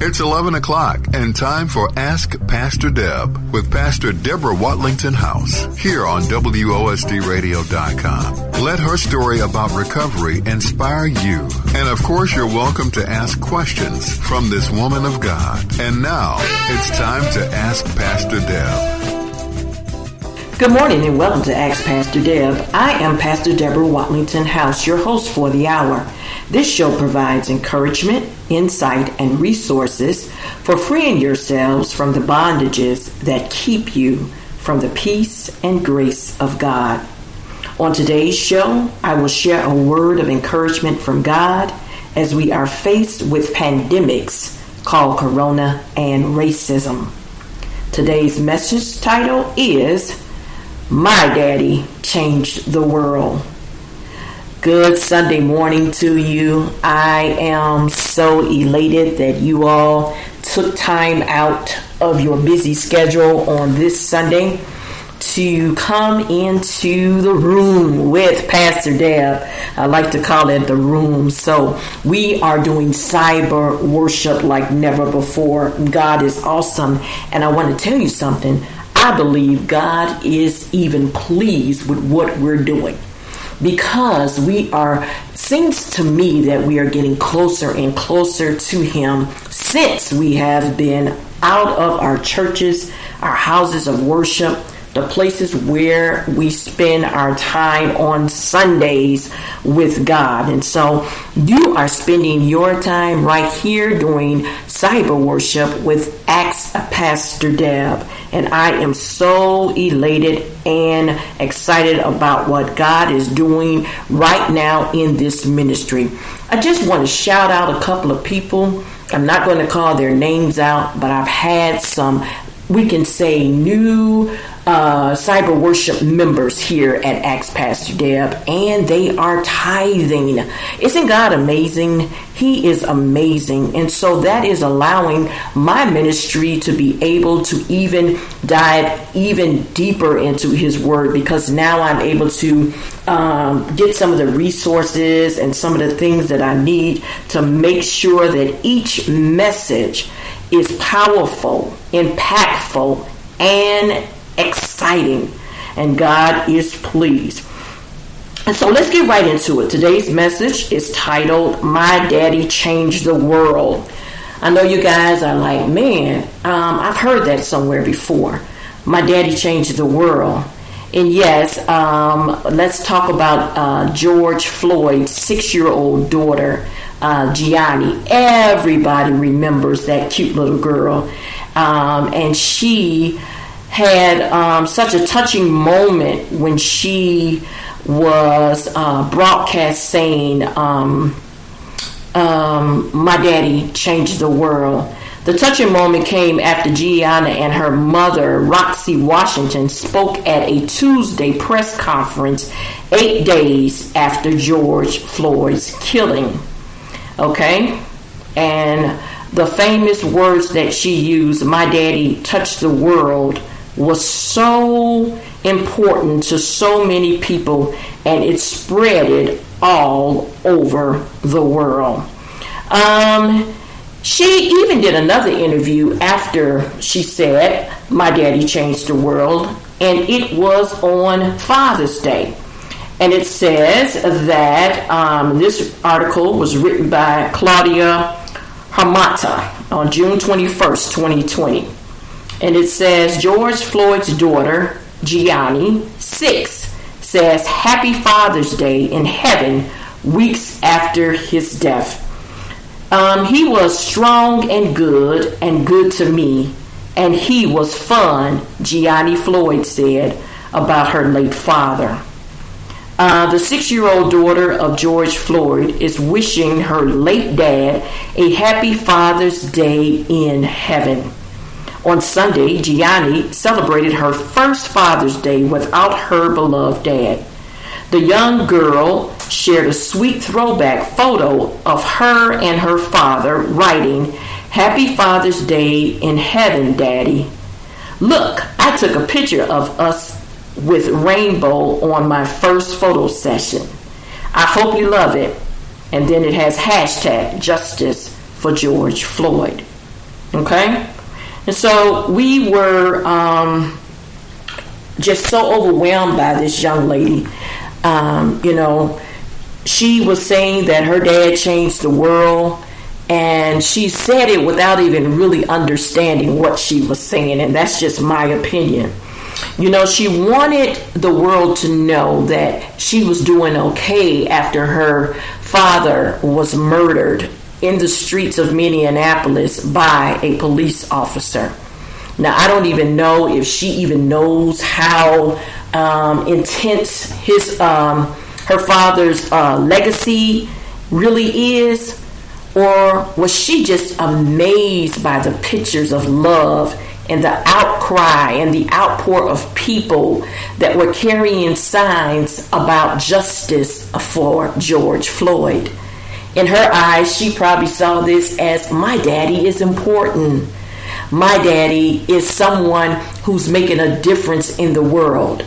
It's 11 o'clock and time for Ask Pastor Deb with Pastor Deborah Watlington House here on WOSDRadio.com. Let her story about recovery inspire you. And of course, you're welcome to ask questions from this woman of God. And now it's time to Ask Pastor Deb. Good morning and welcome to Ask Pastor Deb. I am Pastor Deborah Watlington House, your host for the hour. This show provides encouragement, insight, and resources for freeing yourselves from the bondages that keep you from the peace and grace of God. On today's show, I will share a word of encouragement from God as we are faced with pandemics called Corona and racism. Today's message title is My Daddy Changed the World. Good Sunday morning to you. I am so elated that you all took time out of your busy schedule on this Sunday to come into the room with Pastor Deb. I like to call it the room. So we are doing cyber worship like never before. God is awesome. And I want to tell you something. I believe God is even pleased with what we're doing. Because seems to me that we are getting closer and closer to Him since we have been out of our churches, our houses of worship, the places where we spend our time on Sundays with God. And so you are spending your time right here doing cyber worship with Ask Pastor Deb. And I am so elated and excited about what God is doing right now in this ministry. I just want to shout out a couple of people. I'm not going to call their names out, but I've had some, we can say, new cyber worship members here at Ask Pastor Deb, and they are tithing. Isn't God amazing? He is amazing. And so that is allowing my ministry to be able to even dive even deeper into His Word, because now I'm able to get some of the resources and some of the things that I need to make sure that each message is powerful, impactful, and exciting, and God is pleased. And so let's get right into it. Today's message is titled, My Daddy Changed the World. I know you guys are like, man, I've heard that somewhere before. My daddy changed the world. And yes, let's talk about George Floyd's 6-year-old daughter, Gianni. Everybody remembers that cute little girl. And she had such a touching moment when she was broadcast saying, my daddy changed the world. The touching moment came after Gianna and her mother, Roxy Washington, spoke at a Tuesday press conference 8 days after George Floyd's killing. Okay? And the famous words that she used, my daddy touched the world, was so important to so many people, and it spreaded all over the world. She even did another interview after she said, my daddy changed the world, and it was on Father's Day. And it says that this article was written by Claudia Hamata on June 21st, 2020. And it says, George Floyd's daughter, Gianni, 6, says, Happy Father's Day in heaven weeks after his death. He was strong and good to me, and he was fun, Gianni Floyd said about her late father. The 6-year-old daughter of George Floyd is wishing her late dad a happy Father's Day in heaven. On Sunday, Gianni celebrated her first Father's Day without her beloved dad. The young girl shared a sweet throwback photo of her and her father, writing, Happy Father's Day in heaven, Daddy. Look, I took a picture of us with rainbow on my first photo session. I hope you love it. And then it has hashtag justice for George Floyd. Okay? And so we were just so overwhelmed by this young lady. She was saying that her dad changed the world, and she said it without even really understanding what she was saying, and that's just my opinion. She wanted the world to know that she was doing okay after her father was murdered in the streets of Minneapolis by a police officer. Now, I don't even know if she even knows how intense her father's legacy really is, or was she just amazed by the pictures of love and the outcry and the outpour of people that were carrying signs about justice for George Floyd. In her eyes, she probably saw this as, my daddy is important. My daddy is someone who's making a difference in the world.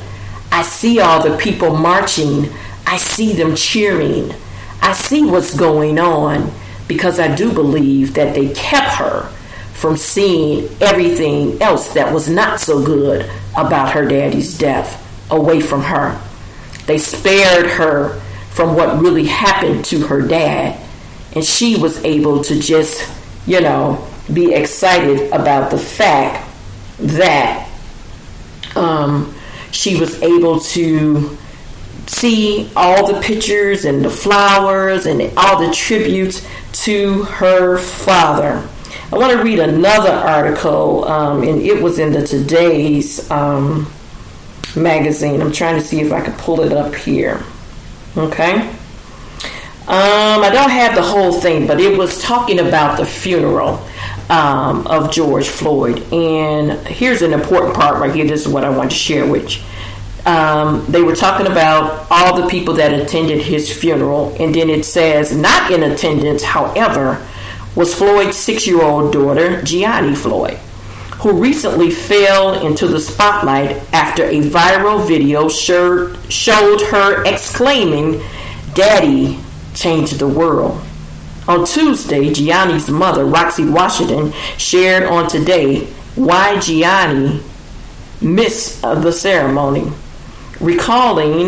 I see all the people marching. I see them cheering. I see what's going on, because I do believe that they kept her from seeing everything else that was not so good about her daddy's death away from her. They spared her from what really happened to her dad, and she was able to just, be excited about the fact that she was able to see all the pictures and the flowers and all the tributes to her father. I want to read another article, and it was in the Today's magazine. I'm trying to see if I can pull it up here. Okay. I don't have the whole thing, but it was talking about the funeral of George Floyd. And here's an important part right here. This is what I want to share with you. They were talking about all the people that attended his funeral, and then it says, not in attendance, however, was Floyd's 6-year-old daughter, Gianni Floyd, who recently fell into the spotlight after a viral video showed her exclaiming, "Daddy changed the world." On Tuesday, Gianni's mother, Roxy Washington, shared on Today why Gianni missed the ceremony, recalling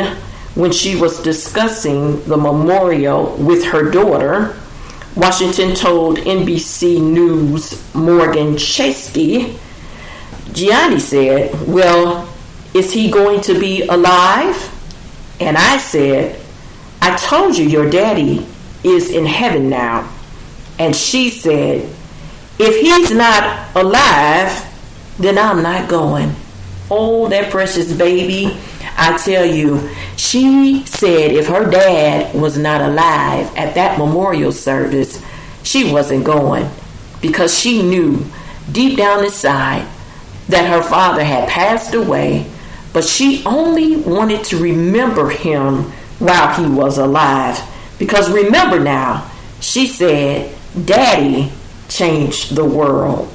when she was discussing the memorial with her daughter. Washington told NBC News' Morgan Chesky, Gianni said, "Well, is he going to be alive?" And I said, "I told you your daddy is in heaven now." And she said, "If he's not alive, then I'm not going." Oh, that precious baby. I tell you, she said if her dad was not alive at that memorial service, she wasn't going, because she knew deep down inside that her father had passed away, but she only wanted to remember him while he was alive. Because remember now, she said, Daddy changed the world.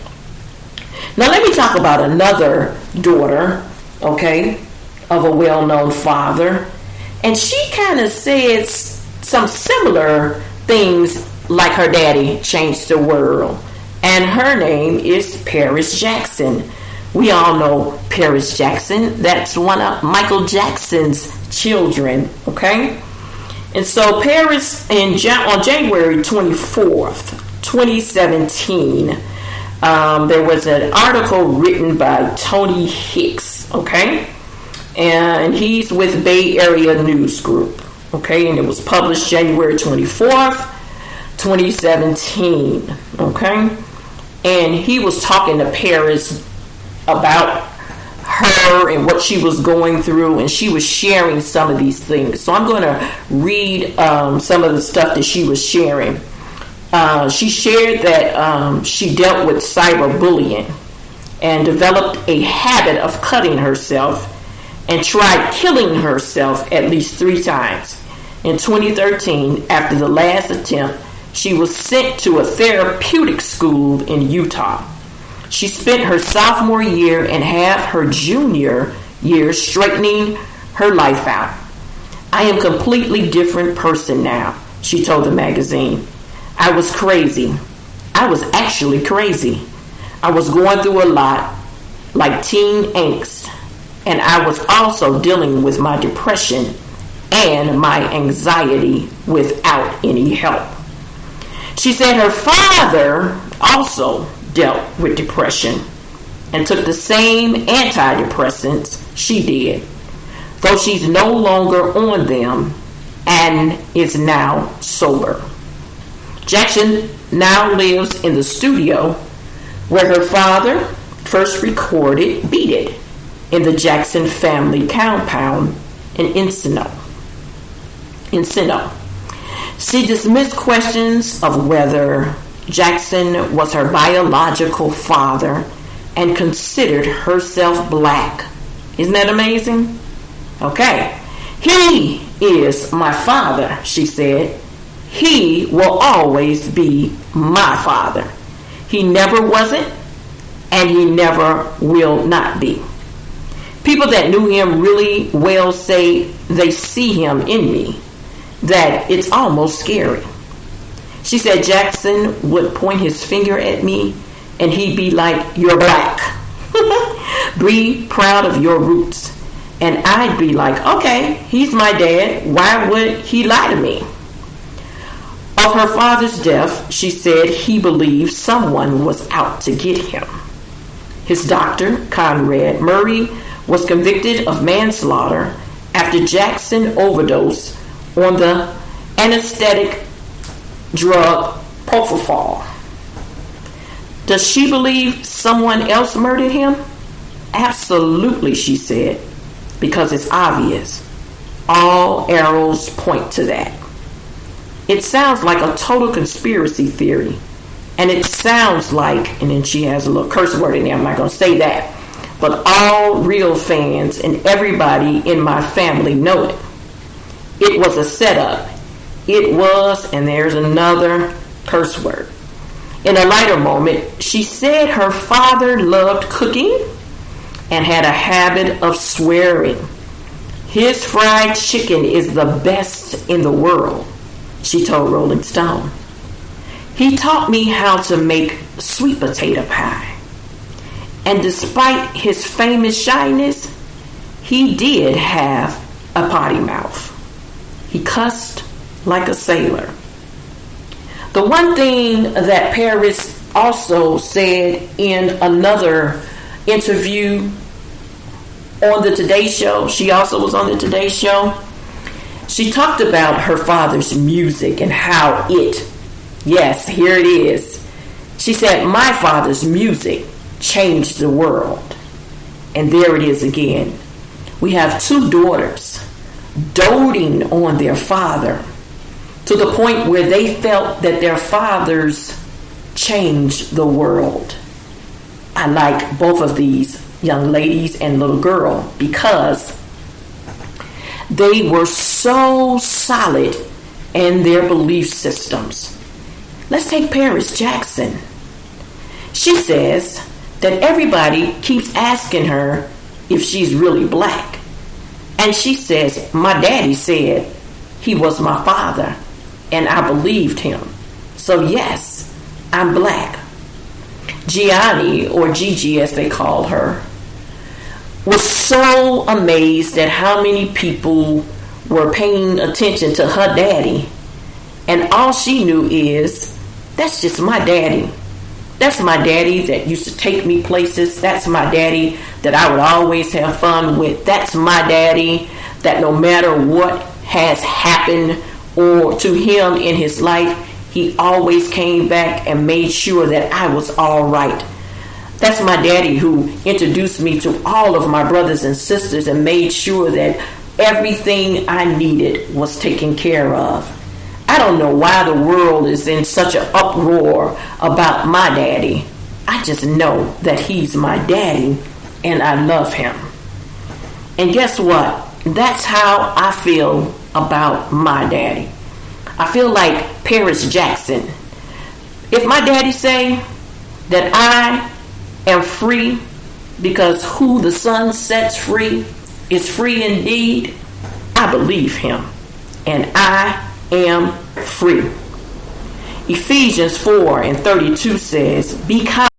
Now let me talk about another daughter, okay, of a well-known father. And she kind of said some similar things like her daddy changed the world. And her name is Paris Jackson. We all know Paris Jackson. That's one of Michael Jackson's children, okay? And so Paris, on January 24th, 2017, there was an article written by Tony Hicks, okay? And he's with Bay Area News Group, okay? And it was published January 24th, 2017, okay? And he was talking to Paris about her and what she was going through, and she was sharing some of these things. So I'm going to read some of the stuff that she was sharing. She shared that she dealt with cyberbullying and developed a habit of cutting herself and tried killing herself at least 3 times. In 2013, after the last attempt, she was sent to a therapeutic school in Utah. She spent her sophomore year and half her junior year straightening her life out. "I am a completely different person now," she told the magazine. "I was crazy. I was actually crazy. I was going through a lot, like teen angst, and I was also dealing with my depression and my anxiety without any help. She said her father also dealt with depression and took the same antidepressants she did, though she's no longer on them and is now sober. Jackson now lives in the studio where her father first recorded Beat It in the Jackson family compound in Encino. She dismissed questions of whether Jackson was her biological father and considered herself black. Isn't that amazing? Okay. He is my father, she said. He will always be my father. He never wasn't, and he never will not be. People that knew him really well say they see him in me, that it's almost scary. She said Jackson would point his finger at me and he'd be like, "You're black. Be proud of your roots." And I'd be like, okay, he's my dad. Why would he lie to me? Of her father's death, she said he believed someone was out to get him. His doctor, Conrad Murray, was convicted of manslaughter after Jackson overdosed on the anesthetic drug propofol. Does she believe someone else murdered him? Absolutely, she said, because it's obvious. All arrows point to that. It sounds like a total conspiracy theory. And it sounds like, and then she has a little curse word in there, I'm not going to say that, but all real fans and everybody in my family know it. It was a setup. It was, and there's another curse word. In a lighter moment, she said her father loved cooking and had a habit of swearing. His fried chicken is the best in the world, she told Rolling Stone. He taught me how to make sweet potato pie. And despite his famous shyness, he did have a potty mouth. He cussed like a sailor. The one thing that Paris also said in another interview on the Today Show, she also was on the Today Show, she talked about her father's music and how it, yes, here it is. She said, my father's music changed the world. And there it is again. We have two daughters doting on their father to the point where they felt that their fathers changed the world. I like both of these young ladies and little girl because they were so solid in their belief systems. Let's take Paris Jackson. She says that everybody keeps asking her if she's really black. And she says, my daddy said he was my father, and I believed him. So yes, I'm black. Gianni, or Gigi as they called her, was so amazed at how many people were paying attention to her daddy. And all she knew is, that's just my daddy. That's my daddy that used to take me places. That's my daddy that I would always have fun with. That's my daddy that no matter what has happened or to him in his life, he always came back and made sure that I was all right. That's my daddy who introduced me to all of my brothers and sisters and made sure that everything I needed was taken care of. I don't know why the world is in such an uproar about my daddy. I just know that he's my daddy and I love him. And guess what? That's how I feel about my daddy. I feel like Paris Jackson. If my daddy say that I am free because who the sun sets free is free indeed, I believe him. And I am free. Ephesians 4:32 says, be kind